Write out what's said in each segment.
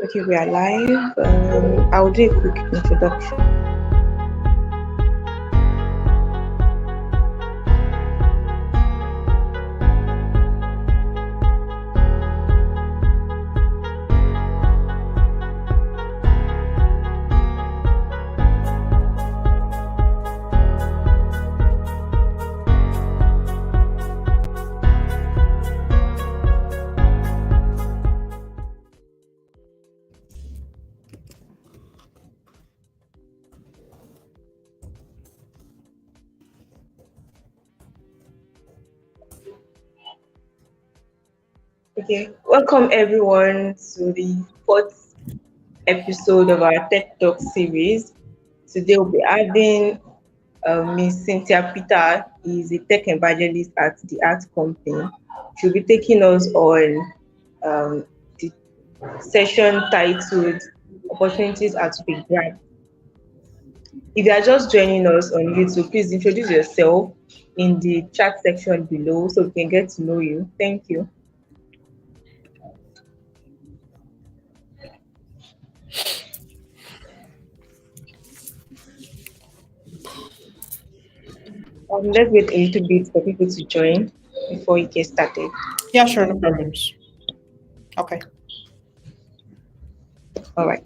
Okay, we are live. I'll do a quick introduction. Okay, welcome everyone to the fourth episode of our Tech Talk series. Today we'll be having Miss Cynthia Peter. Is a tech evangelist at the art company. She'll be taking us on the session titled "Opportunities at Big Grant." If you are just joining us on YouTube, please introduce yourself in the chat section below so we can get to know you. Thank you. Let's wait a little bit for people to join before we get started. Yeah, sure, no problems. Okay. All right.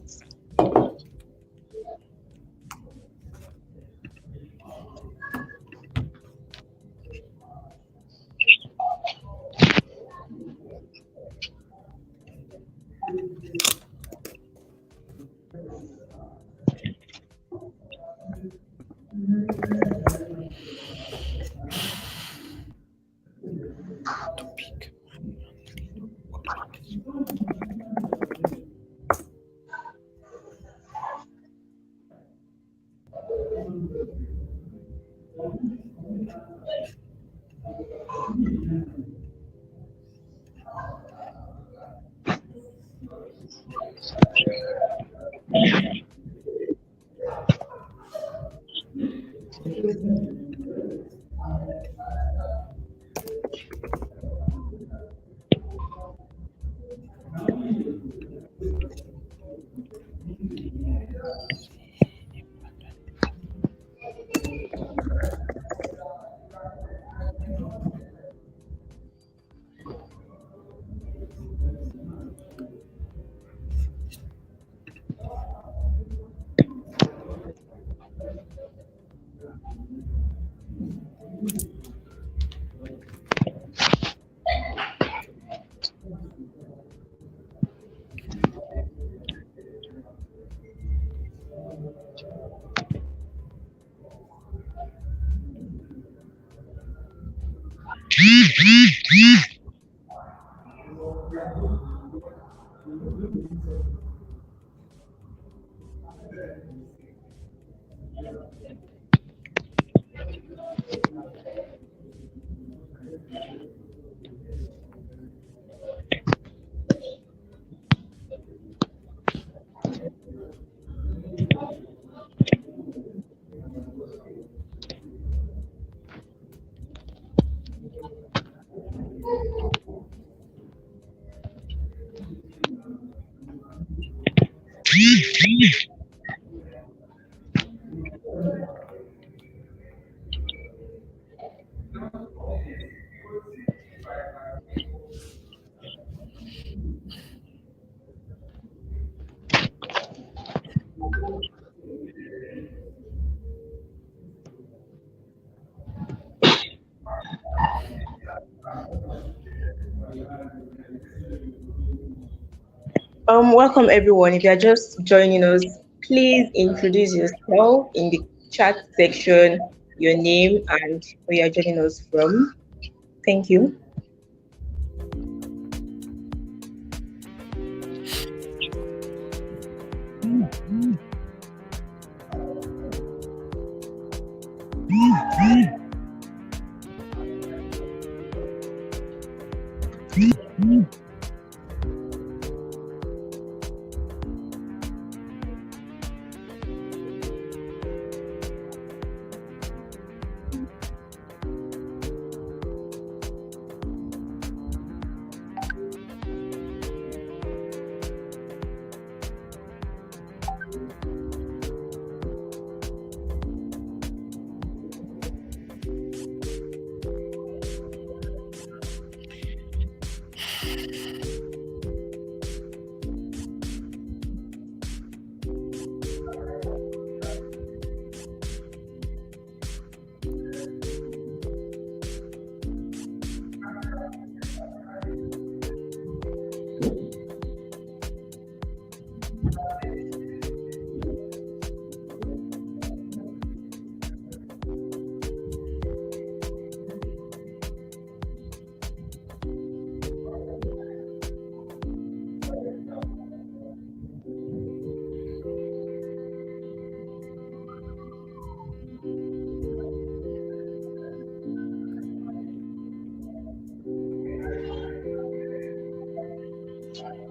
Welcome everyone. If you are just joining us, please introduce yourself in the chat section, your name and where you are joining us from. Thank you.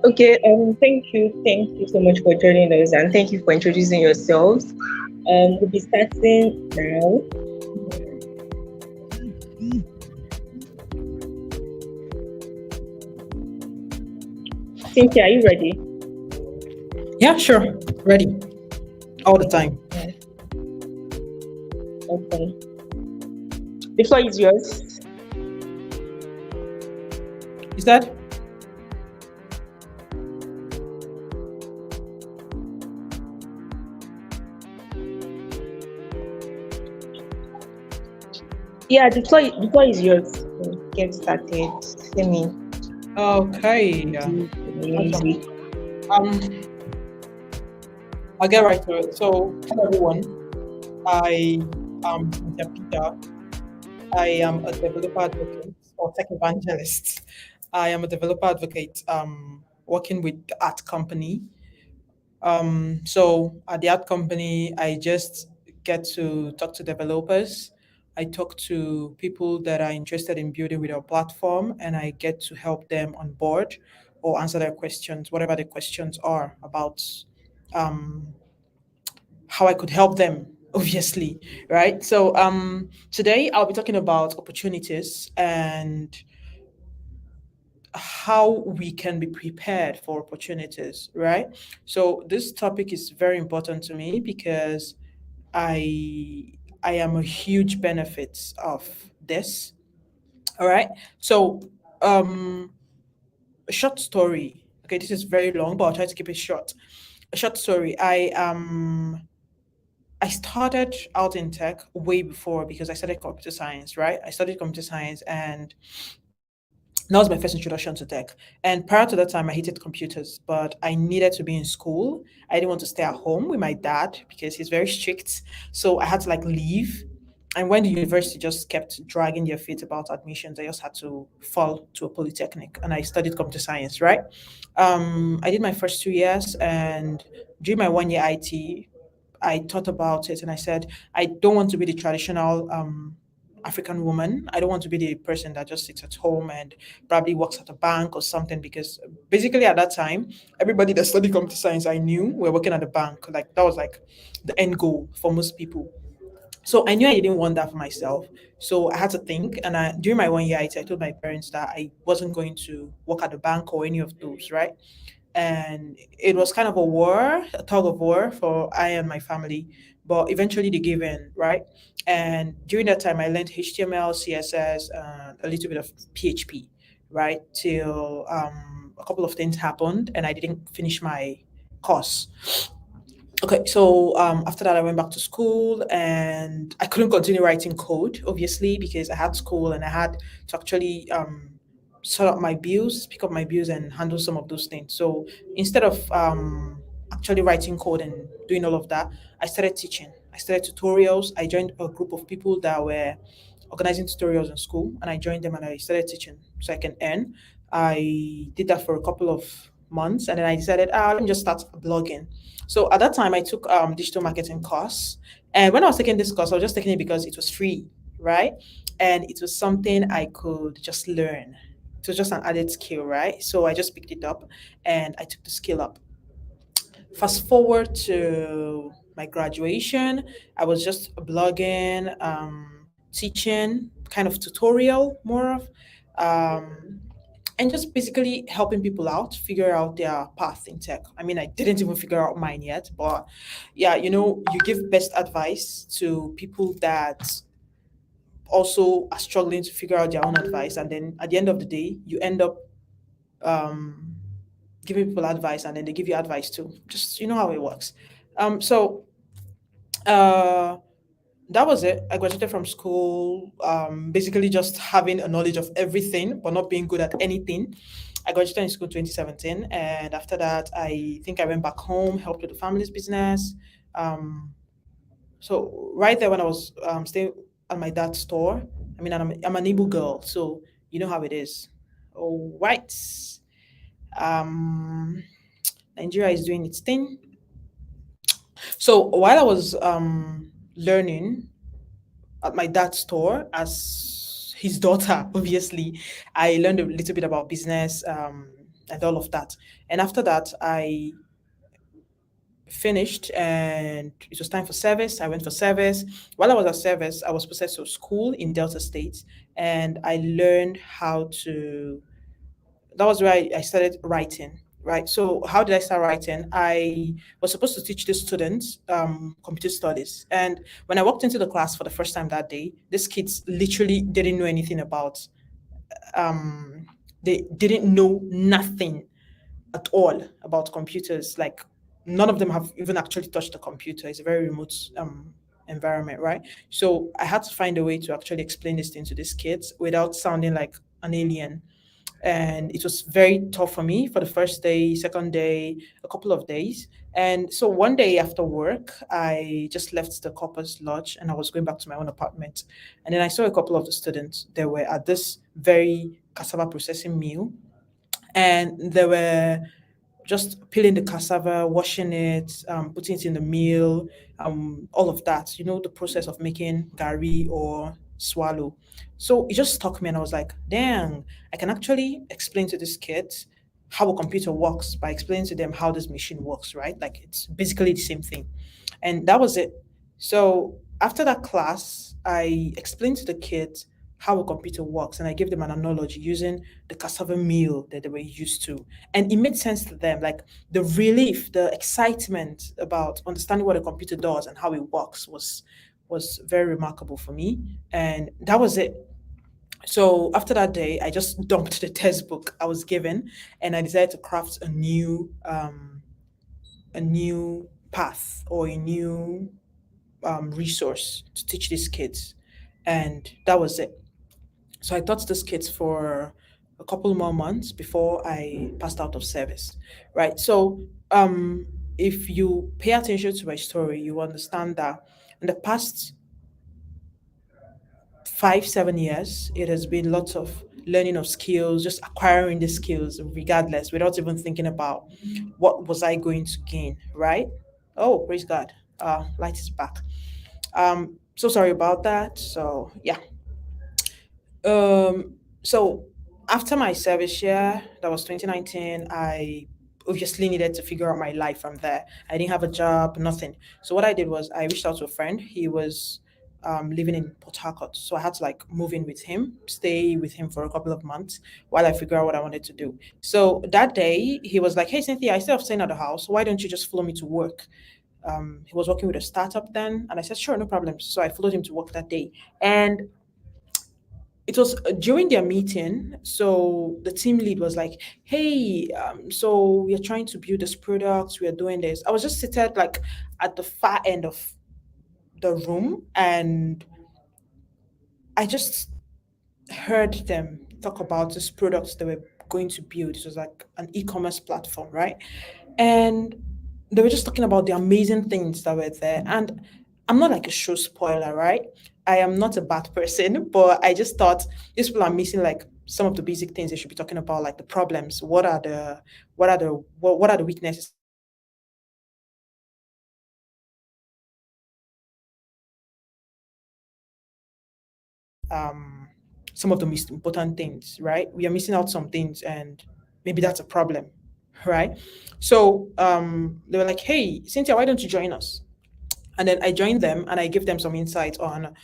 Okay, thank you so much for joining us, and thank you for introducing yourselves. We'll be starting now. Cynthia, are you ready? Yeah, sure. Ready. All the time. Okay. The floor is yours. Is that? Yeah, the floor is yours. Get started. Let me Okay. Yeah. do the Awesome. music. Um, I'll get right to it. So, hello everyone. I am Cynthia Peter. I am a developer advocate or tech evangelist. I am a developer advocate working with the art company. So at the art company, I just get to talk to developers. I talk to people that are interested in building with our platform, and I get to help them on board or answer their questions, whatever the questions are about um, how I could help them, obviously, right? So today I'll be talking about opportunities and how we can be prepared for opportunities, right? So this topic is very important to me because I I am a huge benefit of this. All right. So a short story. Okay, this is very long, but I'll try to keep it short. A short story. I started out in tech way before because I studied computer science, right? I studied computer science and that was my first introduction to tech. And prior to that time, I hated computers, but I needed to be in school. I didn't want to stay at home with my dad because he's very strict. So I had to like leave. And when the university just kept dragging their feet about admissions, I just had to fall to a polytechnic and I studied computer science, right? I did my first 2 years and during my 1 year IT, I thought about it and I said, I don't want to be the traditional African woman. I don't want to be the person that just sits at home and probably works at a bank or something because basically at that time, everybody that studied computer science I knew were working at a bank. Like that was like the end goal for most people. So I knew I didn't want that for myself. So I had to think. And during my 1 year, I told my parents that I wasn't going to work at the bank or any of those, right? And it was kind of a war, a tug of war for I and my family. But eventually they gave in, right? And during that time, I learned HTML, CSS, a little bit of PHP, right? Till a couple of things happened and I didn't finish my course. Okay, so after that, I went back to school and I couldn't continue writing code, obviously, because I had school and I had to actually sort out my bills, pick up my bills, and handle some of those things. So instead of actually writing code and doing all of that, I started teaching. I started tutorials. I joined a group of people that were organizing tutorials in school, and I joined them and I started teaching so I can earn. I did that for a couple of months, and then I decided, let me just start blogging. So at that time, I took digital marketing course, and when I was taking this course, I was just taking it because it was free, right? And it was something I could just learn. It was just an added skill, right? So I just picked it up, and I took the skill up. Fast forward to my graduation, I was just blogging, teaching, kind of tutorial, more of. Um, and just basically helping people out figure out their path in tech. I mean, I didn't even figure out mine yet, but yeah, you give best advice to people that also are struggling to figure out their own advice, and then at the end of the day, you end up um, giving people advice, and then they give you advice too. Just you know how it works. So uh, that was it. I graduated from school, basically just having a knowledge of everything, but not being good at anything. I graduated in school 2017, and after that, I think I went back home, helped with the family's business. Um, so right there when I was staying at my dad's store, I mean, I'm an Igbo girl, so you know how it is. All right. Um, Nigeria is doing its thing. So while I was learning at my dad's store as his daughter, obviously, I learned a little bit about business and all of that. And after that, I finished and it was time for service. I went for service. While I was at service, I was posted to school in Delta State and I learned how to, that was where I started writing. Right. So how did I start writing? I was supposed to teach the students computer studies. And when I walked into the class for the first time that day, these kids literally didn't know anything about um they didn't know nothing at all about computers. Like none of them have even actually touched a computer. It's a very remote environment, right? So I had to find a way to actually explain this thing to these kids without sounding like an alien. And it was very tough for me for the first day, second day, a couple of days. And so one day after work, I just left the corpus lodge and I was going back to my own apartment. And then I saw a couple of the students. They were at this very cassava processing mill and they were just peeling the cassava, washing it, putting it in the mill, all of that, you know, the process of making gari or swallow. So it just struck me and I was like, dang, I can actually explain to these kids how a computer works by explaining to them how this machine works, right? Like it's basically the same thing. And that was it. So after that class, I explained to the kids how a computer works and I gave them an analogy using the cassava meal that they were used to. And it made sense to them. Like the relief, the excitement about understanding what a computer does and how it works was very remarkable for me. And that was it. So after that day, I just dumped the textbook I was given and I decided to craft a new path or a new resource to teach these kids. And that was it. So I taught these kids for a couple more months before I passed out of service. Right. So if you pay attention to my story, you understand that in the past 5, 7 years, it has been lots of learning of skills, just acquiring the skills regardless, without even thinking about what was I going to gain, right? Oh, praise God. Light is back. So sorry about that. So yeah. So after my service year, that was 2019, I obviously needed to figure out my life from there. I didn't have a job, nothing. So what I did was I reached out to a friend. He was living in Port Harcourt. So I had to like move in with him, stay with him for a couple of months while I figure out what I wanted to do. So that day he was like, hey Cynthia, instead of staying at the house, why don't you just follow me to work? He was working with a startup then. And I said, sure, no problem. So I followed him to work that day. And it was during their meeting. So the team lead was like, hey, so we are trying to build this product, we are doing this. I was just seated like at the far end of the room and I just heard them talk about this product they were going to build. It was like an e-commerce platform, right? And they were just talking about the amazing things that were there. And I'm not like a show spoiler, right? I am not a bad person, but I just thought these people are missing like some of the basic things they should be talking about, like the problems. What are the weaknesses of this product? Some of the most important things, right? We are missing out some things, and maybe that's a problem, right? So they were like, "Hey, Cynthia, why don't you join us?" And then I joined them, and I give them some insights on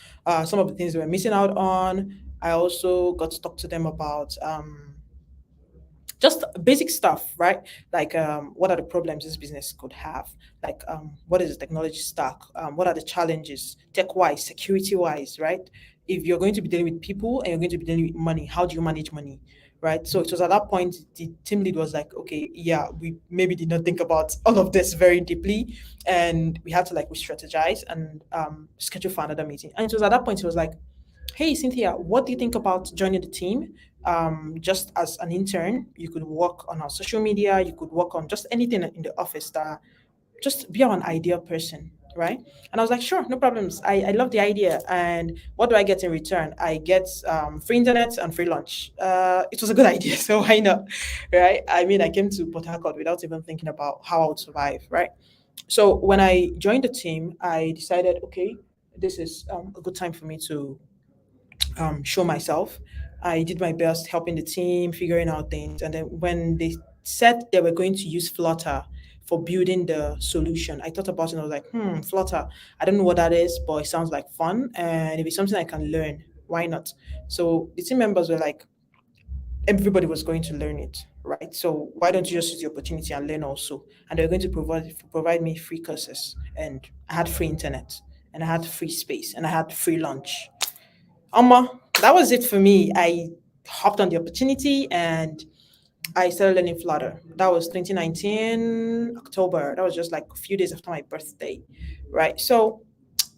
some of the things they were missing out on. I also got to talk to them about just basic stuff, right? Like what are the problems this business could have? Like what is the technology stack? What are the challenges, tech wise, security wise, right? if you're going to be dealing with people and you're going to be dealing with money, how do you manage money? Right. So it was at that point the team lead was like, okay, yeah, we maybe did not think about all of this very deeply. And we had to like re strategize and schedule for another meeting. And it was at that point, he was like, hey, Cynthia, what do you think about joining the team? Just as an intern, you could work on our social media, you could work on just anything in the office that just be an ideal person, right? And I was like, sure, no problems. I love the idea. And what do I get in return? I get free internet and free lunch. It was a good idea, so why not, right? I mean, I came to Port Harcourt without even thinking about how I would survive, right? So when I joined the team, I decided, okay, this is a good time for me to show myself. I did my best helping the team, figuring out things. And then when they said they were going to use Flutter for building the solution, I thought about it and I was like, Flutter, I don't know what that is, but it sounds like fun. And if it's something I can learn, why not? So the team members were like, everybody was going to learn it, right? So why don't you just use the opportunity and learn also? And they were going to provide me free courses, and I had free internet, and I had free space, and I had free lunch. That was it for me. I hopped on the opportunity and I started learning Flutter. That was 2019 October. That was just like a few days after my birthday, right? So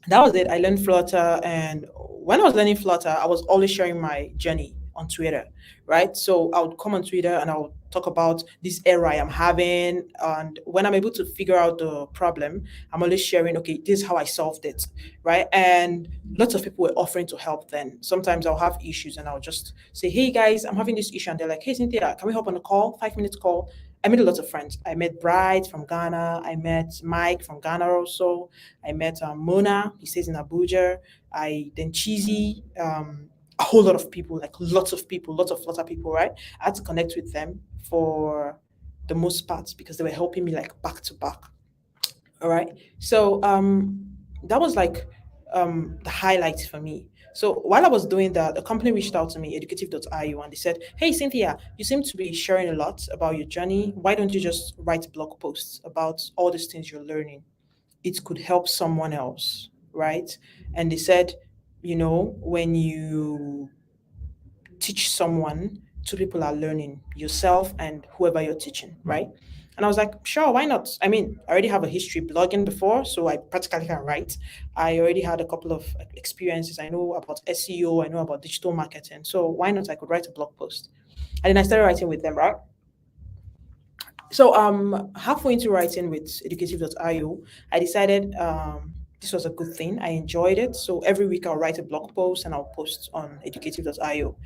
that was it. I learned Flutter, and when I was learning Flutter, I was always sharing my journey on Twitter, right? So I would come on Twitter and I would talk about this error I am having, and when I'm able to figure out the problem, I'm always sharing, okay, this is how I solved it, right? And lots of people were offering to help. Then sometimes I'll have issues and I'll just say, hey guys, I'm having this issue, and they're like, hey Cynthia, can we hop on a call, 5 minutes call? I made a lot of friends. I met Bright from Ghana. I met Mike from Ghana also. I met Mona. He stays in Abuja. I then Cheesy. A whole lot of people, like lots of people, lots of Flutter people, right? I had to connect with them for the most part because they were helping me like back to back. All right. So that was like the highlights for me. So while I was doing that, the company reached out to me, educative.io, and they said, hey, Cynthia, you seem to be sharing a lot about your journey. Why don't you just write blog posts about all these things you're learning? It could help someone else, right? And they said, when you teach someone, two people are learning, yourself and whoever you're teaching, right? And I was like, sure, why not? I mean, I already have a history blogging before, so I practically can write. I already had a couple of experiences. I know about SEO, I know about digital marketing. So why not? I could write a blog post. And then I started writing with them, right? So halfway into writing with educative.io, I decided this was a good thing. I enjoyed it. So every week I'll write a blog post and I'll post on educative.io,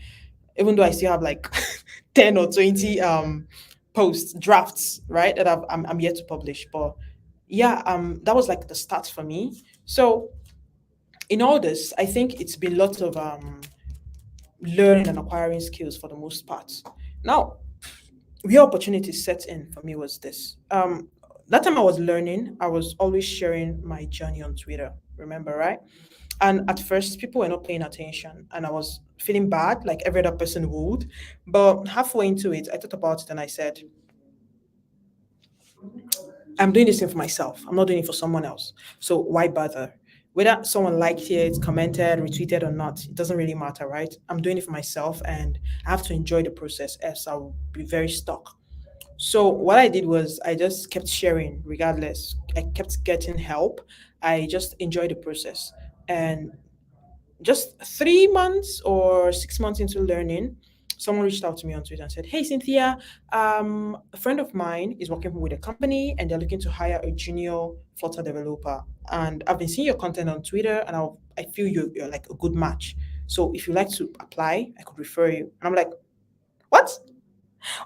even though I still have like 10 or 20 posts, drafts, right, that I'm yet to publish. But yeah, that was like the start for me. So in all this, I think it's been lots of learning and acquiring skills for the most part. Now, real opportunity set in for me was this. That time I was learning, I was always sharing my journey on Twitter. Remember, right? And at first, people were not paying attention, and I was feeling bad, like every other person would. But halfway into it, I thought about it and I said, I'm doing this thing for myself. I'm not doing it for someone else. So why bother? Whether someone liked it, commented, retweeted or not, it doesn't really matter, right? I'm doing it for myself and I have to enjoy the process, else I'll be very stuck. So what I did was I just kept sharing regardless. I kept getting help. I just enjoyed the process. And just 3 months or 6 months into learning, someone reached out to me on Twitter and said, hey, Cynthia, a friend of mine is working with a company and they're looking to hire a junior Flutter developer. And I've been seeing your content on Twitter and I feel you're like a good match. So if you'd like to apply, I could refer you. And I'm like, what?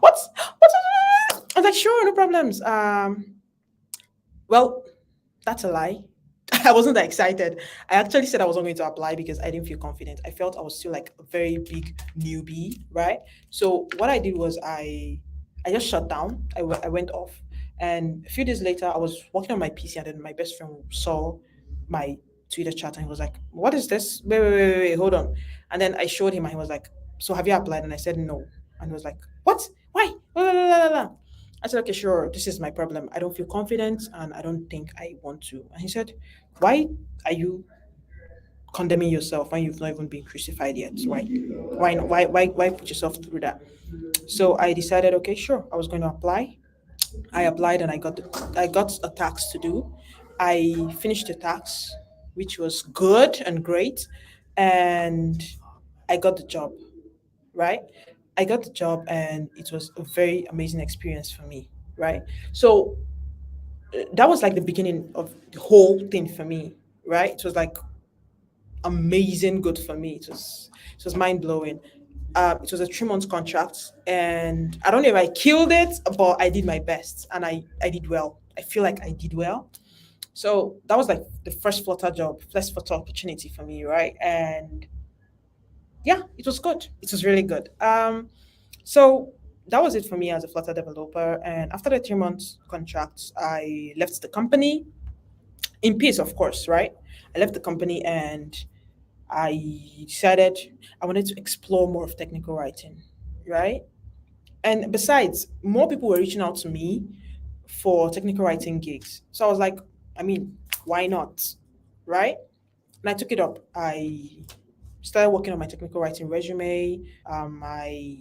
What? What? I was like, sure, no problems. Well, that's a lie. I wasn't that excited. I actually said I wasn't going to apply because I didn't feel confident. I felt I was still like a very big newbie, right? So what I did was I just shut down. I went off, and a few days later, I was working on my PC, and then my best friend saw my Twitter chat, and he was like, "What is this? Wait, hold on." And then I showed him, and he was like, "So have you applied?" And I said no, and he was like, "What? Why?" La, la, la, la, la. I said, okay, sure, this is my problem. I don't feel confident and I don't think I want to. And he said, why are you condemning yourself when you've not even been crucified yet, right? Why put yourself through that? So I decided, okay, sure, I was going to apply. I applied and I got a tax to do. I finished the tax, which was good and great, and I got the job, right? I got the job and it was a very amazing experience for me, right? So that was like the beginning of the whole thing for me, right? It was like amazing good for me. It was mind blowing. It was a 3 month contract, and I don't know if I killed it, but I did my best, and I did well. I feel like I did well. So that was like the first Flutter job, first Flutter opportunity for me, right? And yeah, it was good. It was really good. So that was it for me as a Flutter developer. And after the 3 months contract, I left the company in peace, of course, right? I left the company and I decided I wanted to explore more of technical writing, right? And besides, more people were reaching out to me for technical writing gigs. So I was like, I mean, why not? Right? And I took it up. I started working on my technical writing resume, my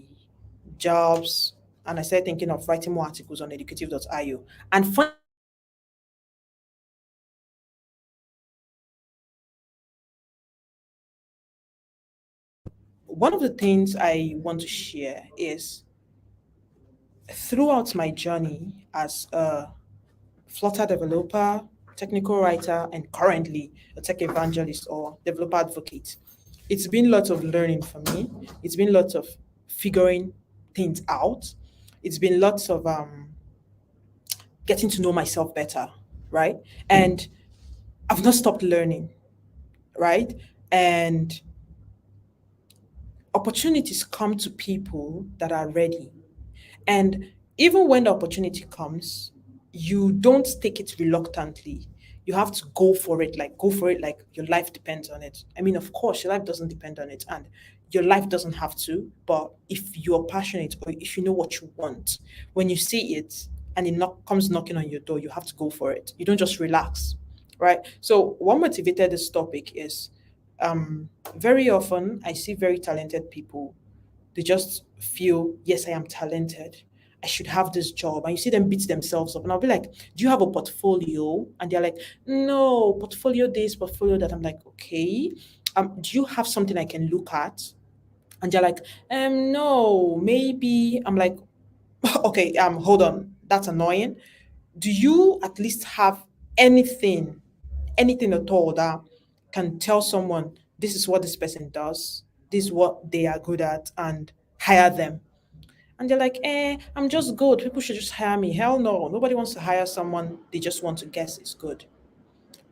jobs, and I started thinking of writing more articles on educative.io. And funny enough, one of the things I want to share is throughout my journey as a Flutter developer, technical writer, and currently a tech evangelist or developer advocate, it's been lots of learning for me. It's been lots of figuring things out. It's been lots of getting to know myself better, right? And I've not stopped learning, right? And opportunities come to people that are ready. And even when the opportunity comes, you don't take it reluctantly. You have to go for it, like go for it, like your life depends on it. I mean, of course, your life doesn't depend on it, and your life doesn't have to. But if you're passionate or if you know what you want, when you see it and it comes knocking on your door, you have to go for it. You don't just relax, right? So, what motivated this topic is very often I see very talented people, they just feel, yes, I am talented. I should have this job. And you see them beat themselves up. And I'll be like, do you have a portfolio? And they're like, no, portfolio this, portfolio that. I'm like, okay. Do you have something I can look at? And they're like, no, maybe. I'm like, okay, hold on. That's annoying. Do you at least have anything, anything at all that can tell someone this is what this person does, this is what they are good at, and hire them? And they're like, I'm just good. People should just hire me. Hell no. Nobody wants to hire someone they just want to guess is good.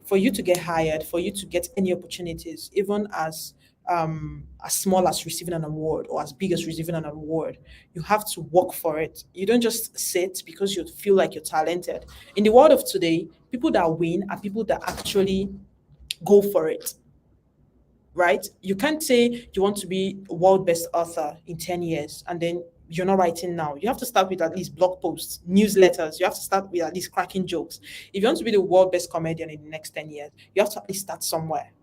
For you to get hired, for you to get any opportunities, even as small as receiving an award or as big as receiving an award, you have to work for it. You don't just sit because you feel like you're talented. In the world of today, people that win are people that actually go for it, right? You can't say you want to be a world best author in 10 years and then you're not writing now. You have to start with at least blog posts, newsletters. You have to start with at least cracking jokes. If you want to be the world best comedian in the next 10 years, you have to at least start somewhere,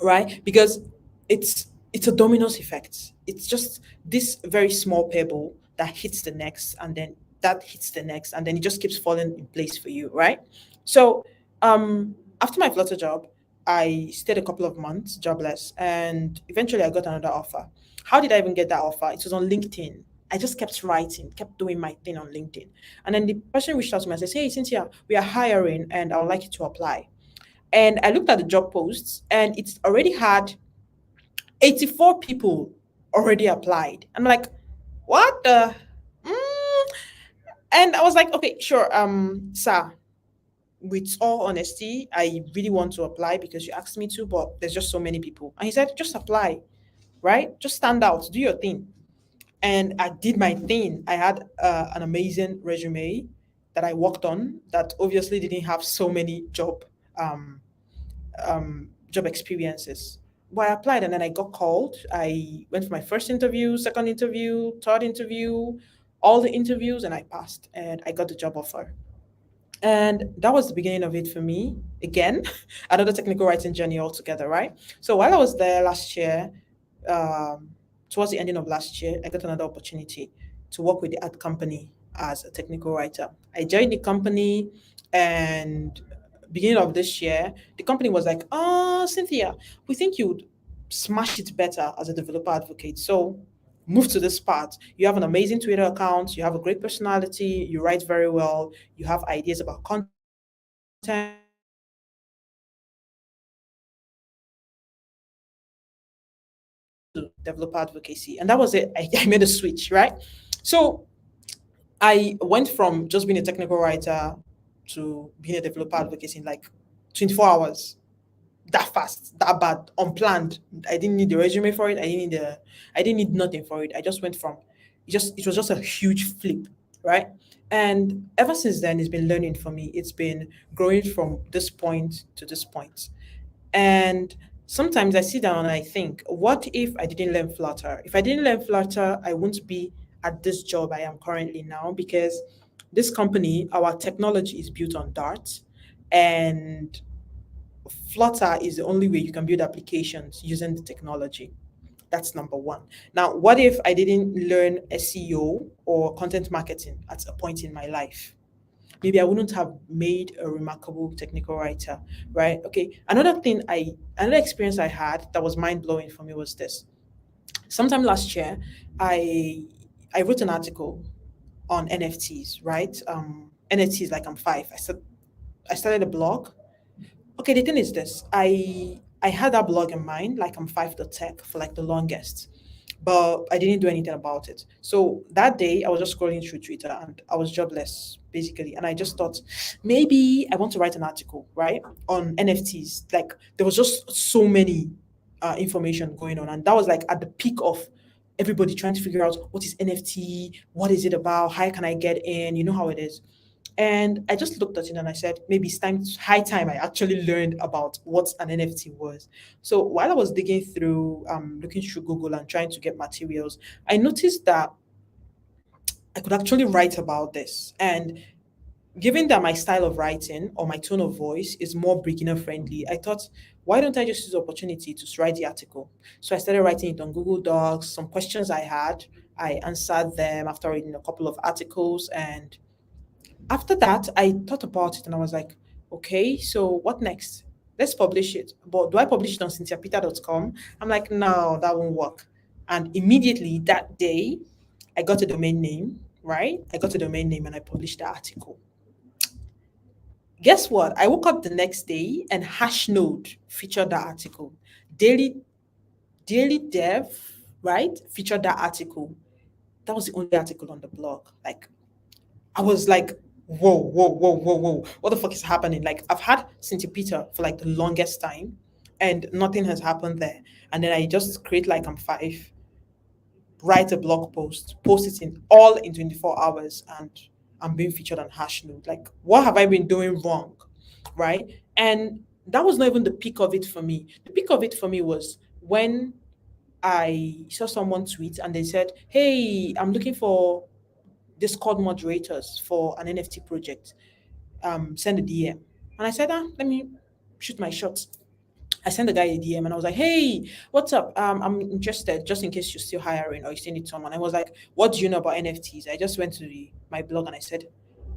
right? Because it's a dominoes effect. It's just this very small pebble that hits the next, and then that hits the next, and then it just keeps falling in place for you, right? So, after my Flutter job, I stayed a couple of months jobless, and eventually I got another offer. How did I even get that offer? It was on LinkedIn. I just kept writing, kept doing my thing on LinkedIn. And then the person reached out to me and says, hey, Cynthia, we are hiring and I would like you to apply. And I looked at the job posts and it's already had 84 people already applied. I'm like, what the? Mm. And I was like, okay, sure, sir, with all honesty, I really want to apply because you asked me to, but there's just so many people. And he said, just apply, right? Just stand out, do your thing. And I did my thing. I had an amazing resume that I worked on that obviously didn't have so many um, job experiences. Well, I applied and then I got called. I went for my first interview, second interview, third interview, all the interviews, and I passed and I got the job offer. And that was the beginning of it for me. Again, another technical writing journey altogether, right? So while I was there last year, um, towards the ending of last year, I got another opportunity to work with the ad company as a technical writer. I joined the company, and beginning of this year, the company was like, "Oh, Cynthia, we think you'd smash it better as a developer advocate. So move to this part. You have an amazing Twitter account. You have a great personality. You write very well. You have ideas about content. So to developer advocacy." And that was it. I made a switch, right? So I went from just being a technical writer to being a developer advocacy in like 24 hours. That fast, that bad, unplanned. I didn't need the resume for it. I didn't need nothing for it. I just went from it was just a huge flip, right? And ever since then it's been learning for me. It's been growing from this point to this point. And sometimes I sit down and I think, what if I didn't learn Flutter? If I didn't learn Flutter, I wouldn't be at this job I am currently now, because this company, our technology is built on Dart, and Flutter is the only way you can build applications using the technology. That's number one. Now, what if I didn't learn SEO or content marketing at a point in my life? Maybe I wouldn't have made a remarkable technical writer, right? Okay. Another experience I had that was mind blowing for me was this. Sometime last year, I I wrote an article on NFTs, right? NFTs like I'm five. I started a blog. Okay, the thing is this. I had that blog in mind, like I'm five the tech for like the longest, but I didn't do anything about it. So that day I was just scrolling through Twitter and I was jobless basically. And I just thought maybe I want to write an article, right? On NFTs. Like there was just so many information going on. And that was like at the peak of everybody trying to figure out what is NFT, what is it about, how can I get in, you know how it is. And I just looked at it and I said, maybe it's high time I actually learned about what an NFT was. So while I was digging through, looking through Google and trying to get materials, I noticed that I could actually write about this. And given that my style of writing or my tone of voice is more beginner friendly, I thought, why don't I just use the opportunity to write the article? So I started writing it on Google Docs. Some questions I had, I answered them after reading a couple of articles. And after that, I thought about it and I was like, okay, so what next? Let's publish it. But do I publish it on cynthiapeter.com? I'm like, no, that won't work. And immediately that day, I got a domain name, right? I got a domain name and I published the article. Guess what? I woke up the next day and Hashnode featured that article. Daily Daily Dev, right? Featured that article. That was the only article on the blog. Like I was like, whoa, whoa, whoa, whoa, whoa. What the fuck is happening? Like, I've had Cynthia Peter for like the longest time and nothing has happened there. And then I just create like I'm five, write a blog post, post it in all in 24 hours, and I'm being featured on Hashnode. Like, what have I been doing wrong? Right. And that was not even the peak of it for me. The peak of it for me was when I saw someone tweet and they said, hey, I'm looking for Discord moderators for an NFT project. Send a DM. And I said, let me shoot my shot. I sent the guy a DM and I was like, hey, what's up? I'm interested just in case you're still hiring or you still need someone. I was like, what do you know about NFTs? I just went to my blog and I said,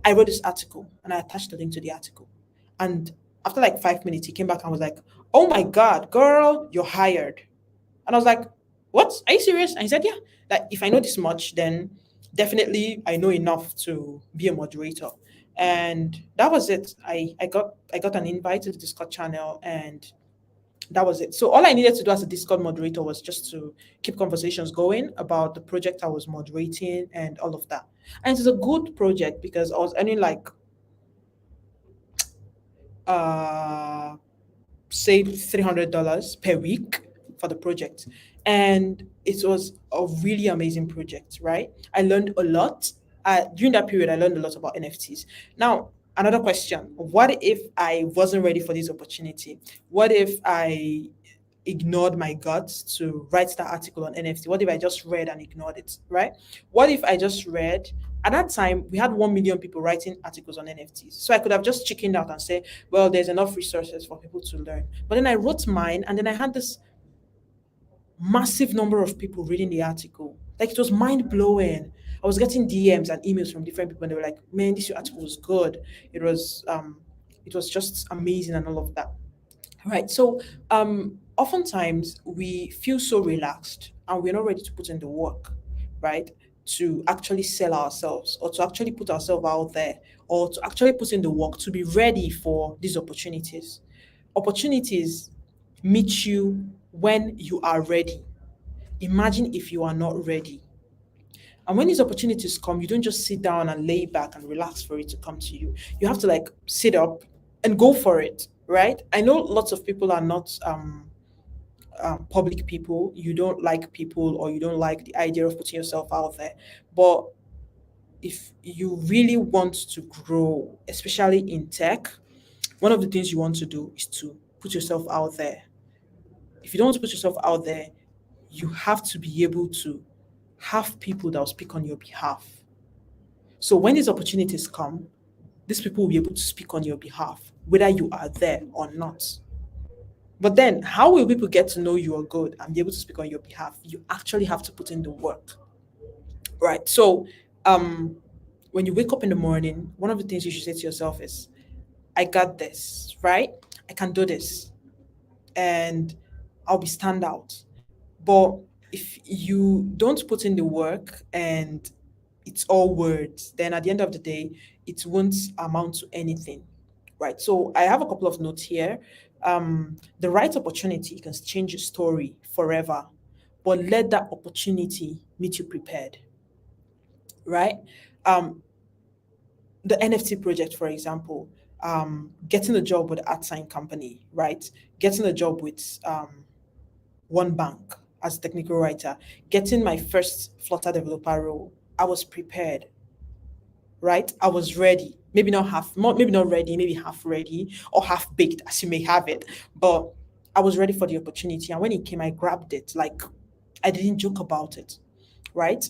I wrote this article and I attached the link to the article. And after like 5 minutes, he came back and was like, oh my God, girl, you're hired. And I was like, what? Are you serious? And he said, yeah. Like, if I know this much, then definitely I know enough to be a moderator. And that was it. I got an invite to the Discord channel and that was it. So all I needed to do as a Discord moderator was just to keep conversations going about the project I was moderating and all of that. And it's a good project because I was earning like uh say $300 per week for the project. And it was a really amazing project, right? I learned a lot. During that period, I learned a lot about NFTs. Now, another question. What if I wasn't ready for this opportunity? What if I ignored my guts to write that article on NFT? What if I just read and ignored it, right? What if I just read At that time, we had 1 million people writing articles on NFTs. So I could have just chickened out and said, well, there's enough resources for people to learn. But then I wrote mine, and then I had this massive number of people reading the article. Like, it was mind blowing. I was getting DMs and emails from different people, and they were like, "Man, this your article was good. It was it was just amazing and all of that." Right. So oftentimes we feel so relaxed and we're not ready to put in the work, right? To actually sell ourselves or to actually put ourselves out there or to actually put in the work to be ready for these opportunities. Opportunities meet you when you are ready. Imagine if you are not ready. And when these opportunities come, you don't just sit down and lay back and relax for it to come to you. You have to like sit up and go for it, right? I know lots of people are not public people. You don't like people or you don't like the idea of putting yourself out there. But if you really want to grow, especially in tech, one of the things you want to do is to put yourself out there. If you don't want to put yourself out there, you have to be able to have people that will speak on your behalf. So when these opportunities come, these people will be able to speak on your behalf, whether you are there or not. But then, how will people get to know you are good and be able to speak on your behalf? You actually have to put in the work, right? So, um, when you wake up in the morning, one of the things you should say to yourself is, "I got this, right? I can do this, and I'll be stand out." But if you don't put in the work and it's all words, then at the end of the day, it won't amount to anything, right? So I have a couple of notes here. The right opportunity can change your story forever, but let that opportunity meet you prepared, right? Um, the NFT project, for example, getting a job with an art sign company, right? Getting a job with one bank as a technical writer, getting my first Flutter developer role, I was prepared, right? I was ready. Maybe not maybe not ready, maybe half ready or half baked, as you may have it. But I was ready for the opportunity. And when it came, I grabbed it. Like, I didn't joke about it, right?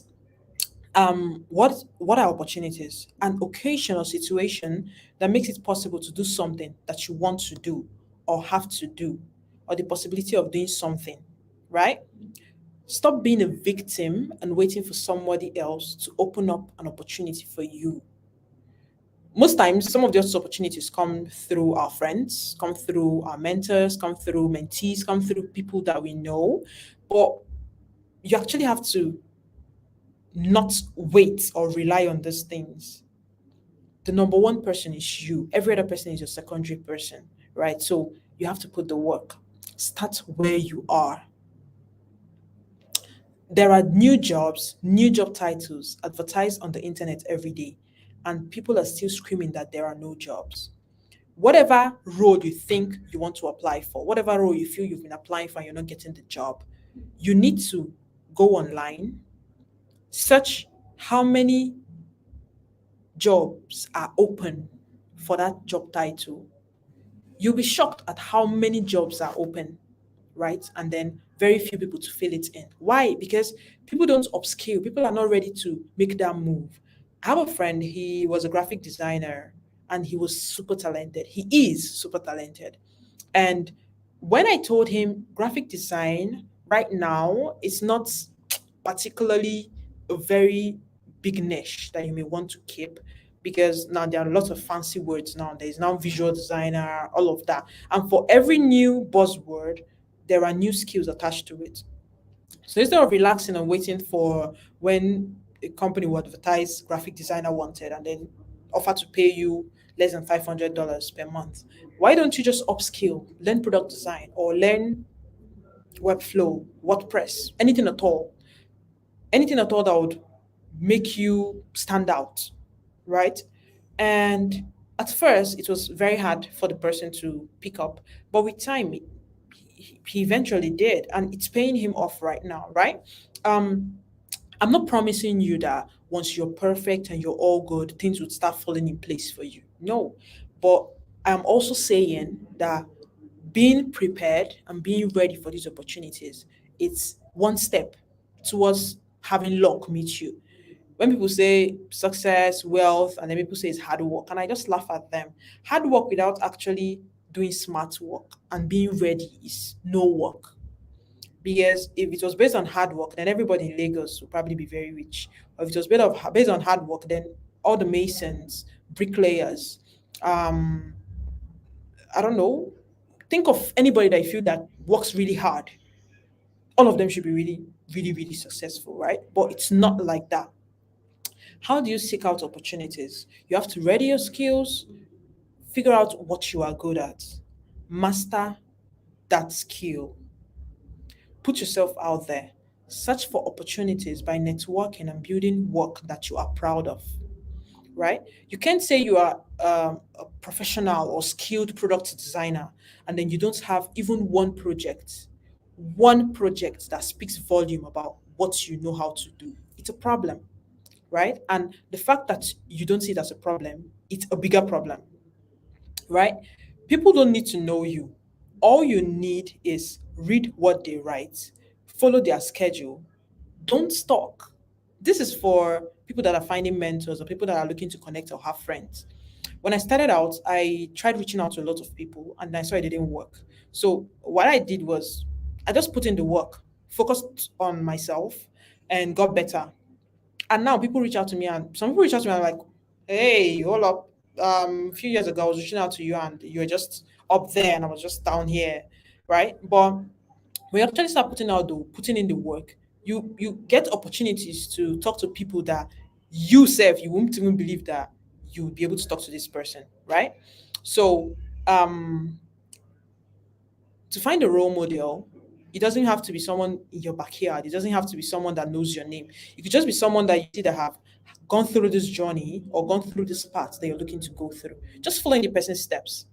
What are opportunities? An occasion or situation that makes it possible to do something that you want to do or have to do, or the possibility of doing something, right? Stop being a victim and waiting for somebody else to open up an opportunity for you. Most times, some of those opportunities come through our friends, come through our mentors, come through mentees, come through people that we know. But you actually have to not wait or rely on these things. The number one person is you. Every other person is your secondary person, right? So you have to put the work. Start where you are. There are new jobs, new job titles advertised on the internet every day, and people are still screaming that there are no jobs. Whatever role you think you want to apply for, whatever role you feel you've been applying for and you're not getting the job, you need to go online, search how many jobs are open for that job title. You'll be shocked at how many jobs are open, right? And then very few people to fill it in. Why? Because people don't upskill. People are not ready to make that move. I have a friend, he was a graphic designer and he was super talented. He is super talented. And when I told him graphic design right now is not particularly a very big niche that you may want to keep, because now there are lots of fancy words now. There's now visual designer, all of that. And for every new buzzword, there are new skills attached to it. So instead of relaxing and waiting for when a company will advertise graphic designer wanted and then offer to pay you less than $500 per month, why don't you just upskill, learn product design or learn Webflow, WordPress, anything at all that would make you stand out, right? And at first, it was very hard for the person to pick up, but with time, he eventually did, and it's paying him off right now, right? Um, I'm not promising you that once you're perfect and you're all good, things would start falling in place for you. No, but I'm also saying that being prepared and being ready for these opportunities, it's one step towards having luck meet you. When people say success, wealth, and then people say it's hard work, and I just laugh at them. Hard work without actually doing smart work and being ready is no work. Because if it was based on hard work, then everybody in Lagos would probably be very rich. Or if it was based on hard work, then all the masons, bricklayers, um, I don't know, think of anybody that you feel that works really hard. All of them should be really, really, really successful, right? But it's not like that. How do you seek out opportunities? You have to ready your skills, figure out what you are good at, master that skill, put yourself out there, search for opportunities by networking and building work that you are proud of, right? You can't say you are a professional or skilled product designer and then you don't have even one project that speaks volume about what you know how to do. It's a problem, right? And the fact that you don't see it as a problem, it's a bigger problem, right? People don't need to know you. All you need is read what they write, follow their schedule, don't stalk. This is for people that are finding mentors or people that are looking to connect or have friends. When I started out, I tried reaching out to a lot of people and I saw it didn't work. So what I did was I just put in the work, focused on myself, and got better. And now people reach out to me, and some people reach out to me and I'm like, hey, hold up. A few years ago, I was reaching out to you and you were just up there and I was just down here, right? But when you actually start putting in the work, you get opportunities to talk to people that you self you won't even believe that you would be able to talk to this person, right? So um to find a role model, it doesn't have to be someone in your backyard. It doesn't have to be someone that knows your name. It could just be someone that you see that have gone through this journey or gone through this path that you're looking to go through. Just following the person's steps.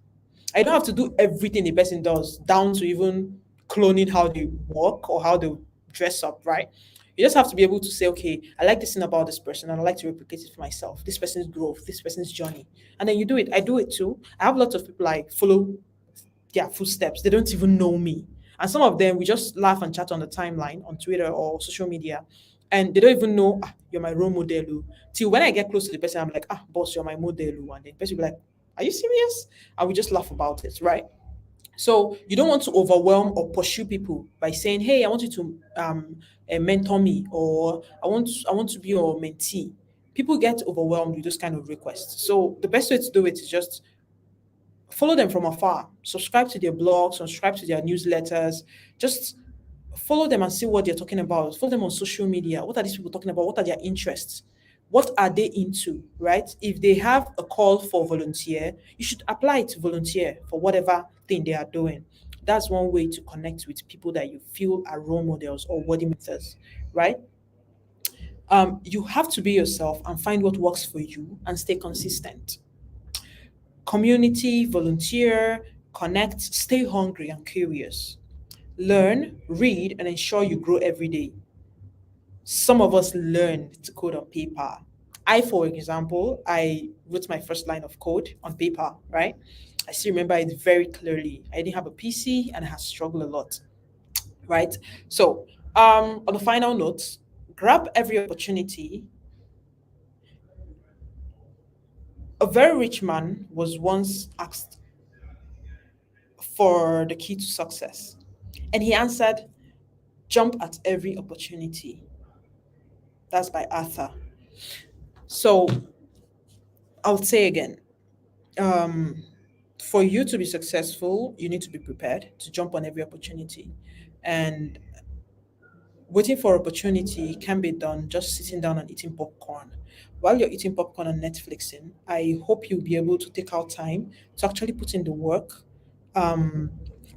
I don't have to do everything the person does, down to even cloning how they walk or how they dress up, right? You just have to be able to say, okay, I like this thing about this person and I like to replicate it for myself. This person's growth, this person's journey. And then you do it. I do it too. I have lots of people I follow their footsteps. They don't even know me. And some of them, we just laugh and chat on the timeline on Twitter or social media. And they don't even know, you're my role model. Oh." Till when I get close to the person, I'm like, boss, you're my model. Oh." And the person will be like, are you serious? And we just laugh about it, right? So you don't want to overwhelm or pursue people by saying, "Hey, I want you to mentor me," or "I want to be your mentee." People get overwhelmed with those kind of requests. So the best way to do it is just follow them from afar, subscribe to their blogs, subscribe to their newsletters, just follow them and see what they're talking about. Follow them on social media. What are these people talking about? What are their interests? What are they into, right? If they have a call for volunteer, you should apply to volunteer for whatever thing they are doing. That's one way to connect with people that you feel are role models or worthy mentors, right? You have to be yourself and find what works for you and stay consistent. Community, volunteer, connect, stay hungry and curious. Learn, read, and ensure you grow every day. Some of us learn to code on paper. I, for example, I wrote my first line of code on paper, right? I still remember it very clearly. I didn't have a PC and I had struggled a lot, right? So, on the final note, grab every opportunity. A very rich man was once asked for the key to success, and he answered, jump at every opportunity. That's by Arthur. So, I'll say again, um, for you to be successful, you need to be prepared to jump on every opportunity. And waiting for opportunity can be done just sitting down and eating popcorn. While you're eating popcorn and Netflixing, I hope you'll be able to take out time to actually put in the work, um,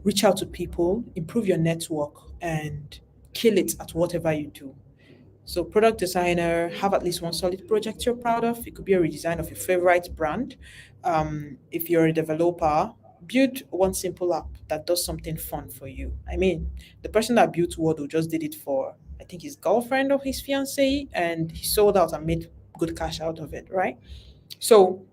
reach out to people, improve your network, and kill it at whatever you do. So, product designer, have at least one solid project you're proud of. It could be a redesign of your favorite brand. If you're a developer, build one simple app that does something fun for you. I mean, the person that built Wordle just did it for, I think, his girlfriend or his fiance, and he sold out and made good cash out of it, right? So,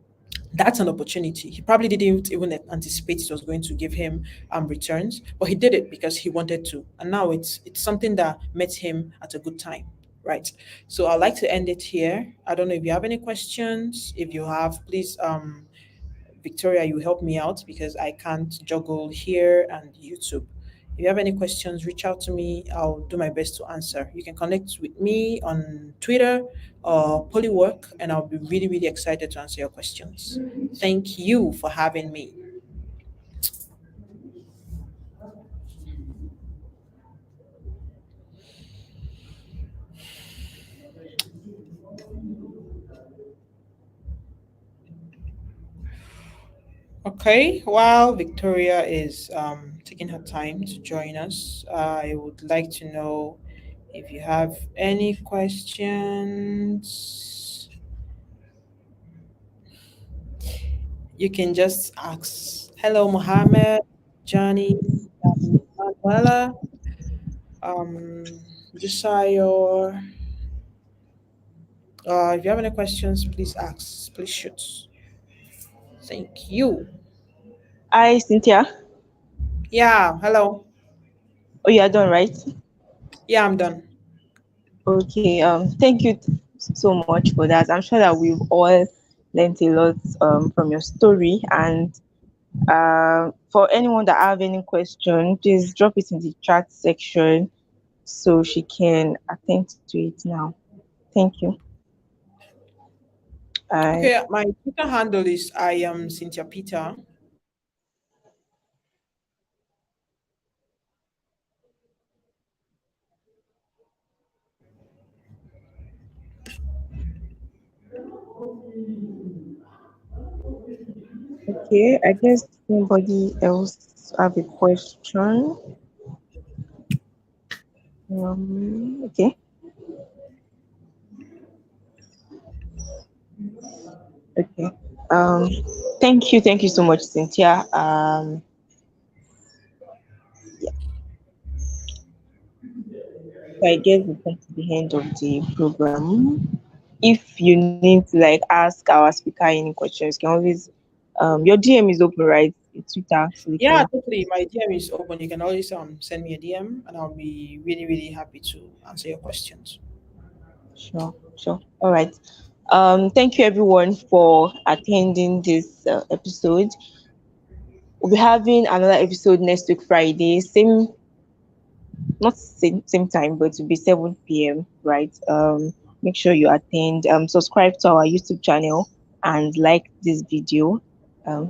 that's an opportunity. He probably didn't even anticipate it was going to give him returns, but he did it because he wanted to, and now it's something that met him at a good time. Right. So I'd like to end it here. I don't know if you have any questions. If you have, please, Victoria, you help me out because I can't juggle here and YouTube. If you have any questions, reach out to me. I'll do my best to answer. You can connect with me on Twitter or Polywork, and I'll be really, really excited to answer your questions. Thank you for having me. Okay, while Victoria is taking her time to join us, I would like to know if you have any questions. You can just ask. Hello, Mohammed, Johnny, Manuela, Josiah. If you have any questions, please ask. Please shoot. Thank you. Hi, Cynthia. Yeah, hello. Oh, you are done, right? Yeah, I'm done. Okay. Thank you so much for that. I'm sure that we've all learned a lot from your story. And for anyone that have any question, please drop it in the chat section so she can attend to it now. Thank you. I Okay, my Twitter handle is I am Cynthia Peter. okay. I guess anybody else have a question? Okay. Okay. Um, thank you so much, Cynthia. Yeah, so I guess we come to the end of the program. If you need to like ask our speaker any questions, you can always your DM is open, right? It's Twitter, so we Yeah, can totally. My DM is open. You can always send me a DM, and I'll be really really happy to answer your questions. sure. All right. Thank you everyone for attending this episode. We'll be having another episode next week Friday, not same time, but it'll be 7 p.m. Right? Make sure you attend. Subscribe to our YouTube channel and like this video.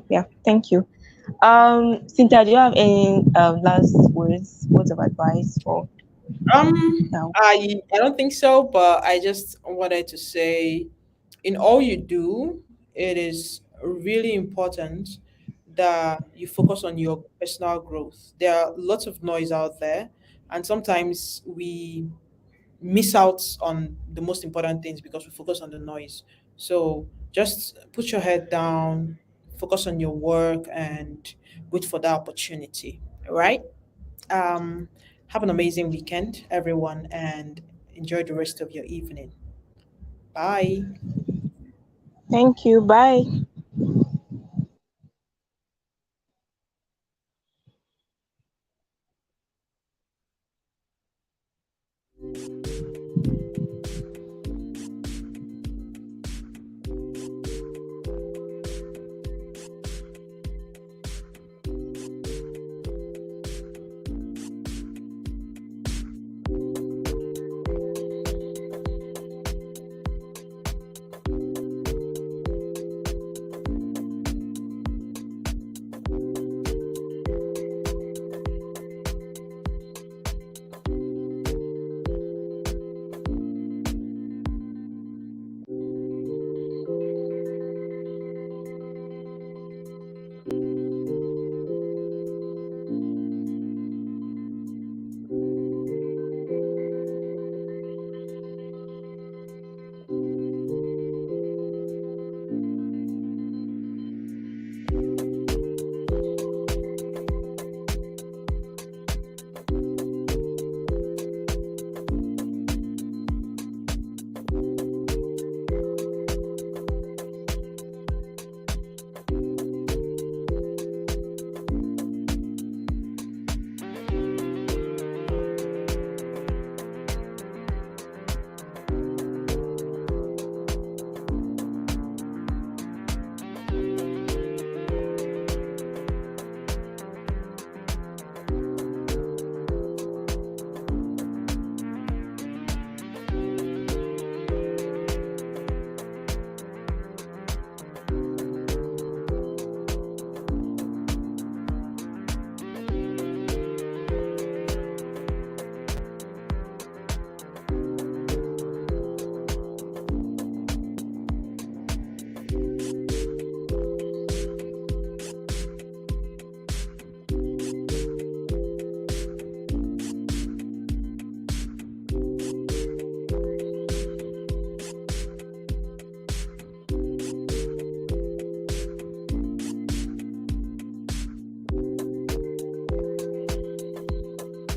Yeah, thank you. Cynthia, do you have any last words of advice for now? I don't think so, but I just wanted to say, in all you do, it is really important that you focus on your personal growth. There are lots of noise out there, and sometimes we miss out on the most important things because we focus on the noise. So just put your head down, focus on your work, and wait for that opportunity. All right. Um, have an amazing weekend, everyone, and enjoy the rest of your evening. Bye. Thank you. Bye.